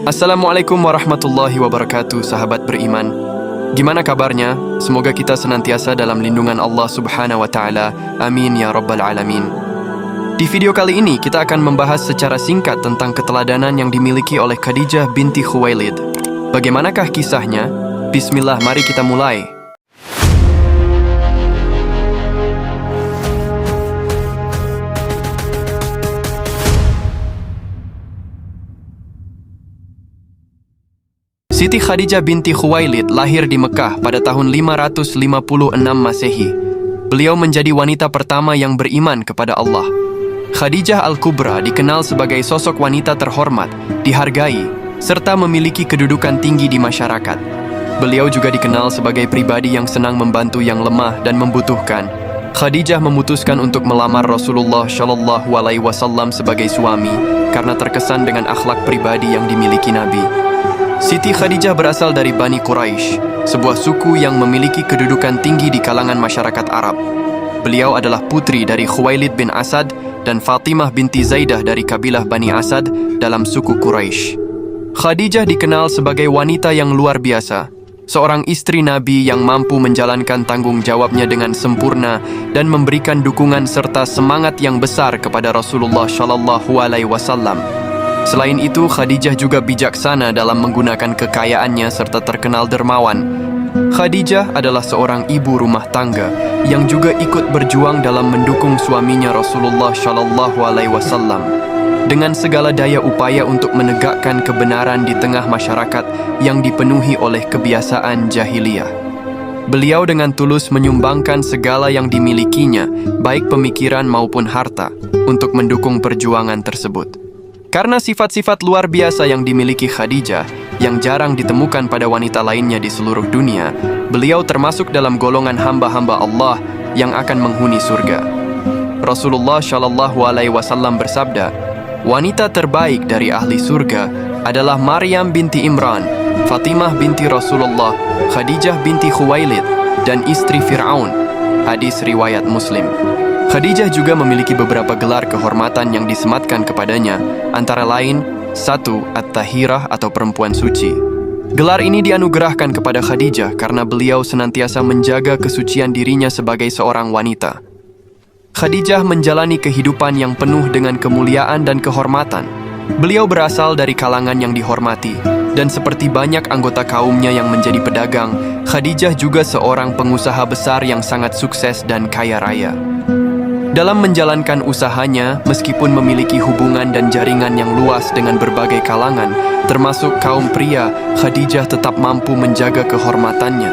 Assalamualaikum warahmatullahi wabarakatuh, sahabat beriman. Gimana kabarnya? Semoga kita senantiasa dalam lindungan Allah Subhanahu wa Ta'ala. Amin ya Rabbal Alamin. Di video kali ini kita akan membahas secara singkat tentang keteladanan yang dimiliki oleh Khadijah binti Khuwailid. Bagaimanakah kisahnya? Bismillah, mari kita mulai. Siti Khadijah binti Khuwailid lahir di Mekah pada tahun 556 Masehi. Beliau menjadi wanita pertama yang beriman kepada Allah. Khadijah Al-Kubra dikenal sebagai sosok wanita terhormat, dihargai, serta memiliki kedudukan tinggi di masyarakat. Beliau juga dikenal sebagai pribadi yang senang membantu yang lemah dan membutuhkan. Khadijah memutuskan untuk melamar Rasulullah Shallallahu Alaihi Wasallam sebagai suami karena terkesan dengan akhlak pribadi yang dimiliki Nabi. Siti Khadijah berasal dari Bani Quraisy, sebuah suku yang memiliki kedudukan tinggi di kalangan masyarakat Arab. Beliau adalah putri dari Khuwailid bin Asad dan Fatimah binti Zaidah dari kabilah Bani Asad dalam suku Quraisy. Khadijah dikenal sebagai wanita yang luar biasa, seorang istri Nabi yang mampu menjalankan tanggung jawabnya dengan sempurna dan memberikan dukungan serta semangat yang besar kepada Rasulullah Shallallahu Alaihi Wasallam. Selain itu, Khadijah juga bijaksana dalam menggunakan kekayaannya serta terkenal dermawan. Khadijah adalah seorang ibu rumah tangga yang juga ikut berjuang dalam mendukung suaminya Rasulullah Shallallahu Alaihi Wasallam dengan segala daya upaya untuk menegakkan kebenaran di tengah masyarakat yang dipenuhi oleh kebiasaan jahiliyah. Beliau dengan tulus menyumbangkan segala yang dimilikinya, baik pemikiran maupun harta, untuk mendukung perjuangan tersebut. Karena sifat-sifat luar biasa yang dimiliki Khadijah, yang jarang ditemukan pada wanita lainnya di seluruh dunia, beliau termasuk dalam golongan hamba-hamba Allah yang akan menghuni surga. Rasulullah Shallallahu Alaihi Wasallam bersabda, wanita terbaik dari ahli surga adalah Maryam binti Imran, Fatimah binti Rasulullah, Khadijah binti Khuwailid, dan istri Fir'aun. Hadis riwayat Muslim. Khadijah juga memiliki beberapa gelar kehormatan yang disematkan kepadanya, antara lain 1. At-Tahirah atau perempuan suci. Gelar ini dianugerahkan kepada Khadijah karena beliau senantiasa menjaga kesucian dirinya sebagai seorang wanita. Khadijah menjalani kehidupan yang penuh dengan kemuliaan dan kehormatan. Beliau berasal dari kalangan yang dihormati, dan seperti banyak anggota kaumnya yang menjadi pedagang, Khadijah juga seorang pengusaha besar yang sangat sukses dan kaya raya. Dalam menjalankan usahanya, meskipun memiliki hubungan dan jaringan yang luas dengan berbagai kalangan, termasuk kaum pria, Khadijah tetap mampu menjaga kehormatannya.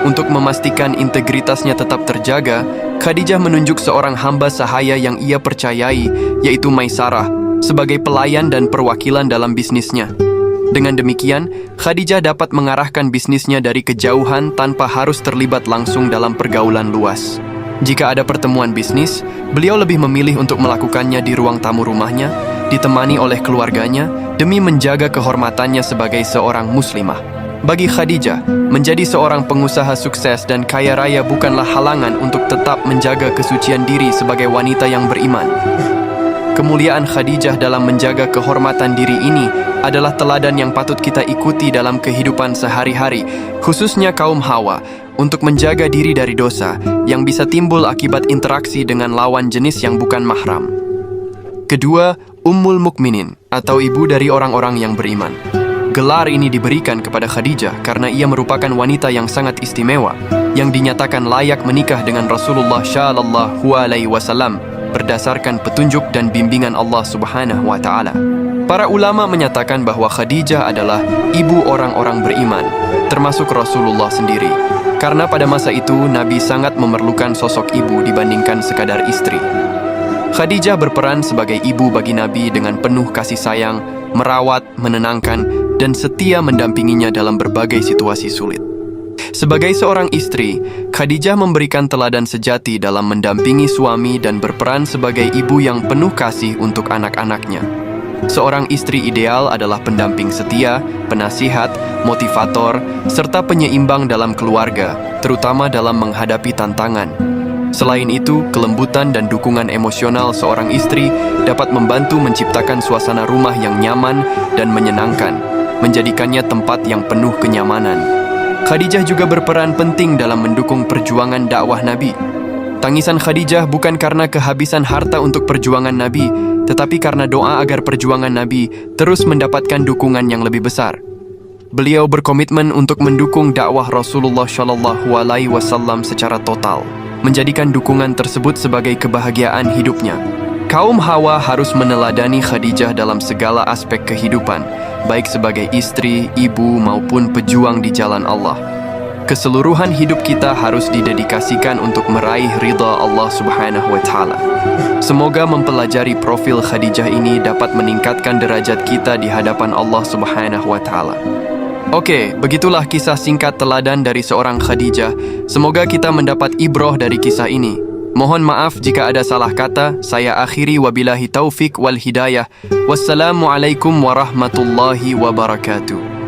Untuk memastikan integritasnya tetap terjaga, Khadijah menunjuk seorang hamba sahaya yang ia percayai, yaitu Maisarah, sebagai pelayan dan perwakilan dalam bisnisnya. Dengan demikian, Khadijah dapat mengarahkan bisnisnya dari kejauhan tanpa harus terlibat langsung dalam pergaulan luas. Jika ada pertemuan bisnis, beliau lebih memilih untuk melakukannya di ruang tamu rumahnya, ditemani oleh keluarganya, demi menjaga kehormatannya sebagai seorang muslimah. Bagi Khadijah, menjadi seorang pengusaha sukses dan kaya raya bukanlah halangan untuk tetap menjaga kesucian diri sebagai wanita yang beriman. Kemuliaan Khadijah dalam menjaga kehormatan diri ini adalah teladan yang patut kita ikuti dalam kehidupan sehari-hari, khususnya kaum Hawa, untuk menjaga diri dari dosa yang bisa timbul akibat interaksi dengan lawan jenis yang bukan mahram. Kedua, Ummul Mukminin atau ibu dari orang-orang yang beriman. Gelar ini diberikan kepada Khadijah karena ia merupakan wanita yang sangat istimewa, yang dinyatakan layak menikah dengan Rasulullah Shallallahu Alaihi Wasallam berdasarkan petunjuk dan bimbingan Allah Subhanahu wa Ta'ala. Para ulama menyatakan bahwa Khadijah adalah ibu orang-orang beriman, termasuk Rasulullah sendiri. Karena pada masa itu, Nabi sangat memerlukan sosok ibu dibandingkan sekadar istri. Khadijah berperan sebagai ibu bagi Nabi dengan penuh kasih sayang, merawat, menenangkan, dan setia mendampinginya dalam berbagai situasi sulit. Sebagai seorang istri, Khadijah memberikan teladan sejati dalam mendampingi suami dan berperan sebagai ibu yang penuh kasih untuk anak-anaknya. Seorang istri ideal adalah pendamping setia, penasihat, motivator, serta penyeimbang dalam keluarga, terutama dalam menghadapi tantangan. Selain itu, kelembutan dan dukungan emosional seorang istri dapat membantu menciptakan suasana rumah yang nyaman dan menyenangkan, menjadikannya tempat yang penuh kenyamanan. Khadijah juga berperan penting dalam mendukung perjuangan dakwah Nabi. Tangisan Khadijah bukan karena kehabisan harta untuk perjuangan Nabi, tetapi karena doa agar perjuangan Nabi terus mendapatkan dukungan yang lebih besar. Beliau berkomitmen untuk mendukung dakwah Rasulullah SAW secara total, menjadikan dukungan tersebut sebagai kebahagiaan hidupnya. Kaum Hawa harus meneladani Khadijah dalam segala aspek kehidupan, baik sebagai istri, ibu, maupun pejuang di jalan Allah. Keseluruhan hidup kita harus didedikasikan untuk meraih ridha Allah Subhanahu wa Ta'ala. Semoga mempelajari profil Khadijah ini dapat meningkatkan derajat kita di hadapan Allah Subhanahu wa Ta'ala. Oke, begitulah kisah singkat teladan dari seorang Khadijah. Semoga kita mendapat ibrah dari kisah ini. Mohon maaf jika ada salah kata. Saya akhiri wabillahi taufik wal hidayah. Wassalamualaikum warahmatullahi wabarakatuh.